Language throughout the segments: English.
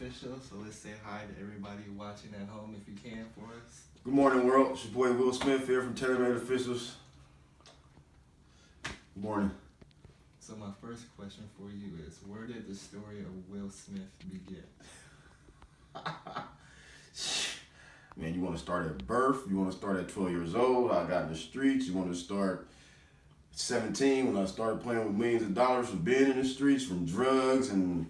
official, so let's say hi to everybody watching at home if you can for us. Good morning, world. It's your boy Will Smith here from Tailior Officials. Good morning. So my first question for you is, where did the story of Will Smith begin? Man, you want to start at birth? You want to start at 12 years old? I got in the streets. You want to start at 17 when I started playing with millions of dollars for being in the streets, from drugs and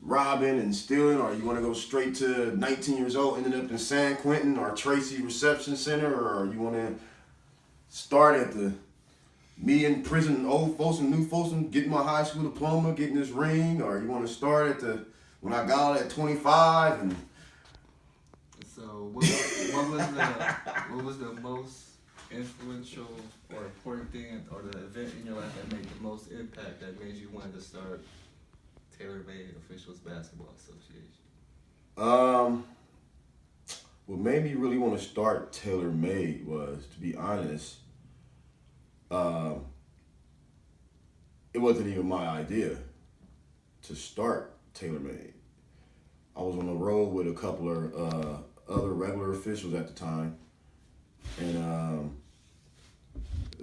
robbing and stealing? Or you want to go straight to 19 years old, ended up in San Quentin or Tracy Reception Center? Or you want to start at me in prison, old Folsom, new Folsom, getting my high school diploma, getting this ring? Or you want to start at when I got out at 25 and... So what was the most influential or important thing or the event in your life that made the most impact that made you want to start Tailor-Made Officials Basketball Association? What made me really want to start Tailor-Made was, to be honest, it wasn't even my idea to start Tailor-Made. I was on the road with a couple of other regular officials at the time, and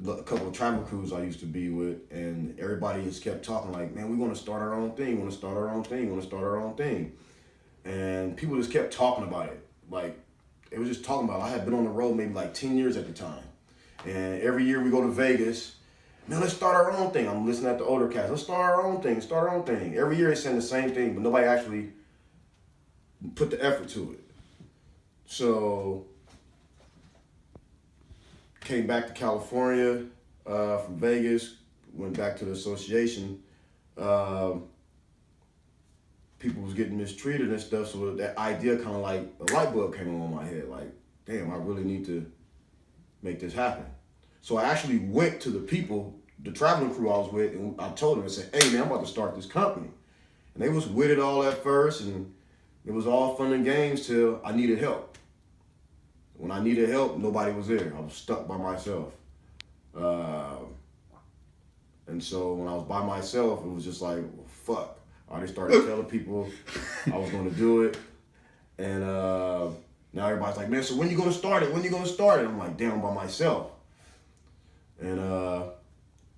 a couple of tribal crews I used to be with, and everybody just kept talking like, man, we want to start our own thing, we want to start our own thing, we want to start our own thing. And people just kept talking about it. Like, it was just talking about it. I had been on the road maybe like 10 years at the time. And every year we go to Vegas, man, let's start our own thing. I'm listening at the older cats, let's start our own thing, start our own thing. Every year they saying the same thing, but nobody actually put the effort to it. So, came back to California from Vegas, went back to the association. People was getting mistreated and stuff, so that idea kind of like a light bulb came on in my head, like, damn, I really need to make this happen. So I actually went to the people, the traveling crew I was with, and I told them, I said, hey man, I'm about to start this company. And they was with it all at first, and it was all fun and games till I needed help. When I needed help, nobody was there. I was stuck by myself. And so when I was by myself, it was just like, well, fuck. I already started telling people I was going to do it. And now everybody's like, man, so when you going to start it? When you going to start it? I'm like, damn, I'm by myself. And a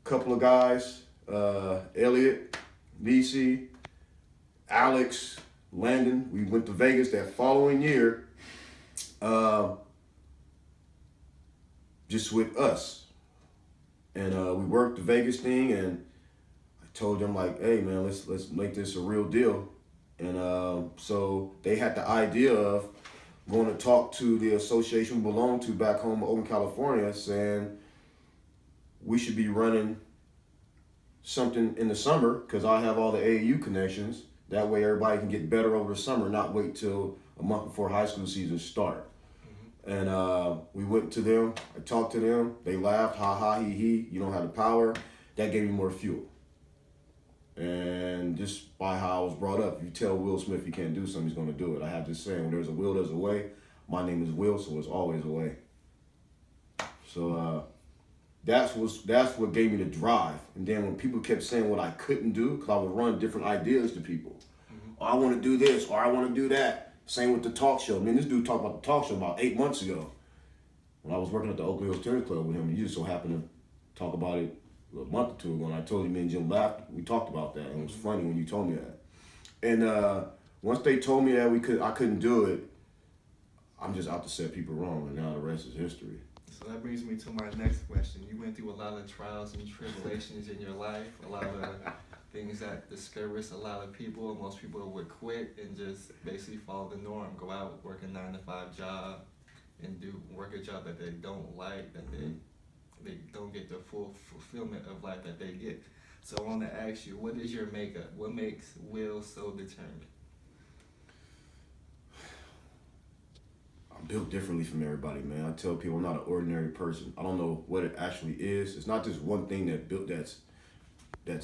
couple of guys, Elliot, DC, Alex, Landon, we went to Vegas that following year, just with us. And we worked the Vegas thing, and I told them like, hey man, let's make this a real deal. And so they had the idea of going to talk to the association we belong to back home in Oakland, California, saying we should be running something in the summer because I have all the AAU connections. That way everybody can get better over the summer, not wait till a month before high school season start. Mm-hmm. And we went to them, I talked to them, they laughed, ha ha, he, you don't have the power. That gave me more fuel. And just by how I was brought up, if you tell Will Smith he can't do something, he's gonna do it. I have this saying, when there's a will, there's a way. My name is Will, so it's always a way. So that's what gave me the drive. And then when people kept saying what I couldn't do, because I would run different ideas to people. Mm-hmm. Oh, I want to do this, or I want to do that. Same with the talk show. Man, this dude talked about the talk show about 8 months ago. When I was working at the Oakland Hills Tennis Club with him, he just so happened to talk about it a month or two ago. And I told you, me and Jim laughed. We talked about that. And it was funny when you told me that. And once they told me that I couldn't do it, I'm just out to set people wrong. And now the rest is history. So that brings me to my next question. You went through a lot of trials and tribulations in your life, a lot of things that discouraged a lot of people. Most people would quit and just basically follow the norm, go out, work a 9-to-5 job, and work a job that they don't like, that they don't get the full fulfillment of life that they get. So I want to ask you, what is your makeup? What makes Will so determined? I'm built differently from everybody, man. I tell people I'm not an ordinary person. I don't know what it actually is. It's not just one thing that's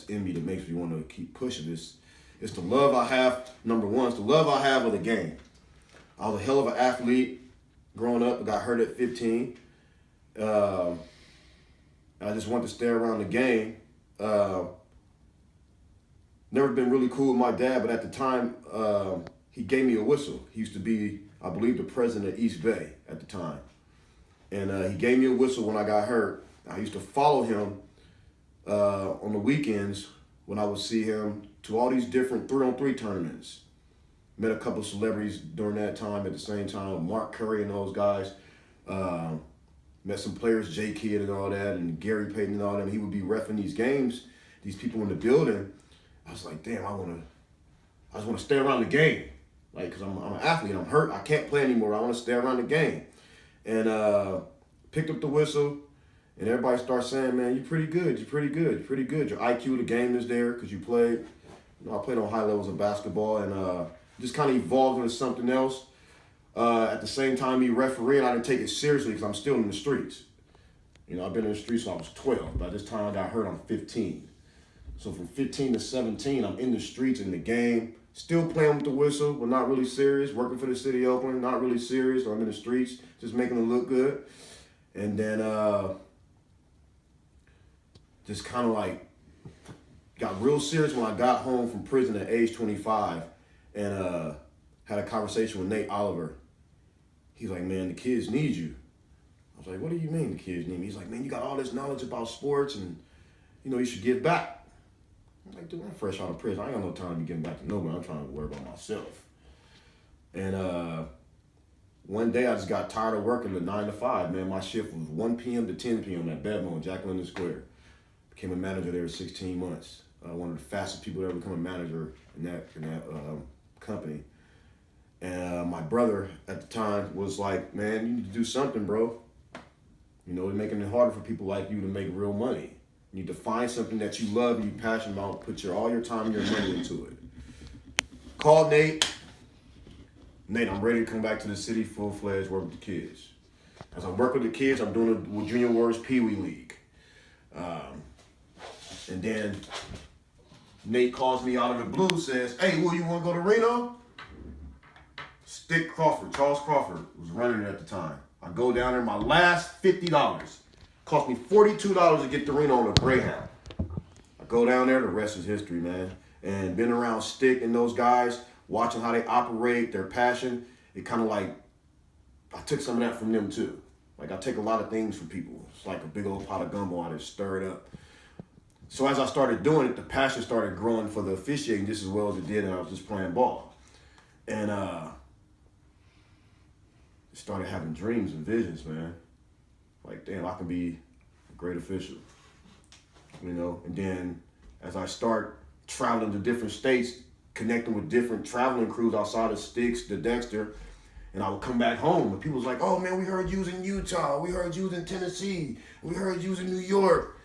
in me that makes me want to keep pushing this. It's the love I have. Number one, it's the love I have of the game. I was a hell of an athlete growing up. I got hurt at 15. I just wanted to stay around the game. Never been really cool with my dad, but at the time, he gave me a whistle. He used to be, I believe, the president of East Bay at the time. And he gave me a whistle when I got hurt. I used to follow him on the weekends when I would see him to all these different 3-on-3 tournaments. Met a couple of celebrities during that time at the same time, Mark Curry and those guys. Met some players, J Kidd and all that, and Gary Payton and all that. He would be reffing these games, these people in the building. I was like, damn, I just want to stay around the game. Like, because I'm an athlete, I'm hurt, I can't play anymore. I want to stay around the game. And picked up the whistle, and everybody starts saying, man, you're pretty good, you're pretty good, you're pretty good. Your IQ of the game is there because you played. You know, I played on high levels of basketball, and just kind of evolved into something else. At the same time, me refereeing, I didn't take it seriously because I'm still in the streets. You know, I've been in the streets since I was 12. By this time I got hurt, I'm 15. So from 15 to 17, I'm in the streets, in the game, still playing with the whistle, but not really serious. Working for the city of Oakland, not really serious. I'm in the streets, just making it look good. And then just kind of like got real serious when I got home from prison at age 25 and had a conversation with Nate Oliver. He's like, man, the kids need you. I was like, what do you mean the kids need me? He's like, man, you got all this knowledge about sports and, you know, you should give back. I'm like, dude, I'm fresh out of prison. I ain't got no time to be giving back to nobody. I'm trying to worry about myself. And one day I just got tired of working the 9 to 5, man. My shift was 1 p.m. to 10 p.m. at Bedmo in Jack London Square. Became a manager there in 16 months. One of the fastest people to ever become a manager in that company. And my brother at the time was like, man, you need to do something, bro. You know, they're making it harder for people like you to make real money. You need to find something that you love and you're passionate about, put all your time and your money into it. Called Nate. Nate, I'm ready to come back to the city full-fledged, work with the kids. As I work with the kids, I'm doing it with Junior Warriors Pee Wee League. And then Nate calls me out of the blue, says, hey, Will, you want to go to Reno? Stick Crawford, Charles Crawford was running it at the time. I go down there, my last $50. Cost me $42 to get to Reno on a Greyhound. I go down there, the rest is history, man. And been around Stick and those guys, watching how they operate, their passion. It kind of like, I took some of that from them too. Like I take a lot of things from people. It's like a big old pot of gumbo I just stir it up. So as I started doing it, the passion started growing for the officiating just as well as it did, and I was just playing ball. And started having dreams and visions, man. Like, damn, I can be a great official, you know? And then as I start traveling to different states, connecting with different traveling crews outside of Sticks, the Dexter, and I would come back home and people was like, oh man, we heard you was in Utah, we heard you was in Tennessee, we heard you was in New York.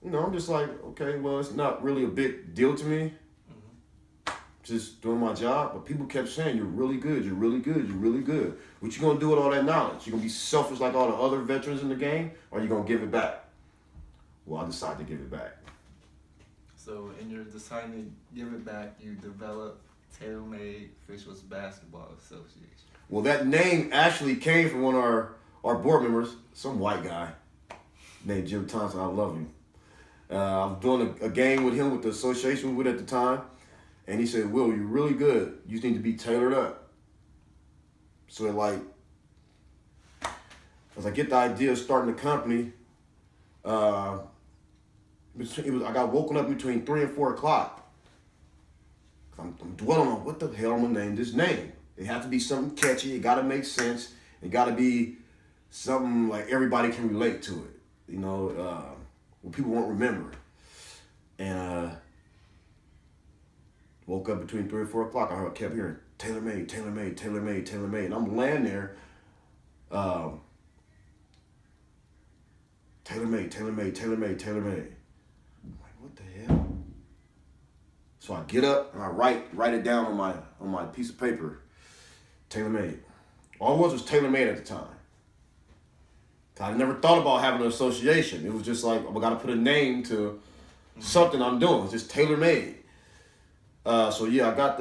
You know, I'm just like, okay, well, it's not really a big deal to me. Just doing my job, but people kept saying, you're really good, you're really good, you're really good. What you gonna do with all that knowledge? You gonna be selfish like all the other veterans in the game, or you gonna give it back? Well, I decided to give it back. So in your deciding to give it back, you developed Tailor-Made Officials Basketball Association. Well, that name actually came from one of our board members, some white guy named Jim Thompson. I love him. I was doing a game with him with the association we were with at the time. And he said, Will, you're really good. You just need to be tailored up. So as I get the idea of starting the company, I got woken up between 3 and 4 o'clock. I'm dwelling on what the hell I'm gonna name this name. It has to be something catchy. It gotta make sense. It gotta be something like everybody can relate to it. You know, what people won't remember. And woke up between 3 and 4 o'clock. I kept hearing tailor-made, tailor-made, tailor-made, tailor-made. And I'm laying there, tailor-made, tailor-made, tailor-made, tailor-made. I'm like, what the hell? So I get up and I write it down on my piece of paper. Tailor-made. All it was tailor-made at the time. I never thought about having an association. It was just like, I gotta put a name to something I'm doing. It's just tailor-made. So yeah, I got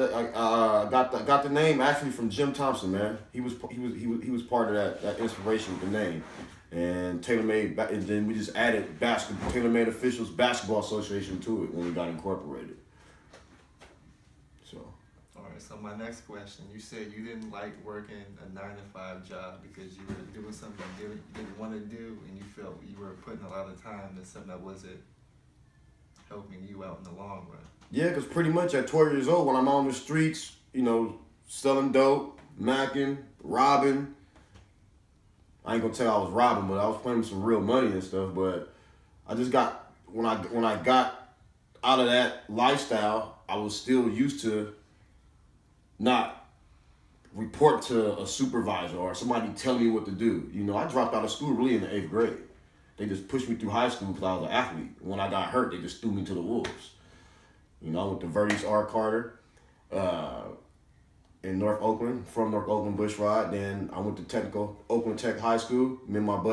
the name actually from Jim Thompson, man. He was part of that inspiration with the name, and Tailor-Made. And then we just added Tailor-Made Officials Basketball Association to it when we got incorporated. So. All right, so my next question, you said you didn't like working a 9-to-5 job because you were doing something you didn't want to do, and you felt you were putting a lot of time into something that wasn't helping you out in the long run. Yeah, because pretty much at 12 years old, when I'm on the streets, you know, selling dope, macking, robbing. I ain't gonna tell you I was robbing, but I was playing with some real money and stuff. But I just got, when I got out of that lifestyle, I was still used to not report to a supervisor or somebody telling me what to do. You know, I dropped out of school really in the 8th grade. They just pushed me through high school because I was an athlete. When I got hurt, they just threw me to the wolves. You know, I went to Verdes R. Carter in North Oakland, from North Oakland, Bushrod. Then I went to Oakland Tech High School. Me and my buddy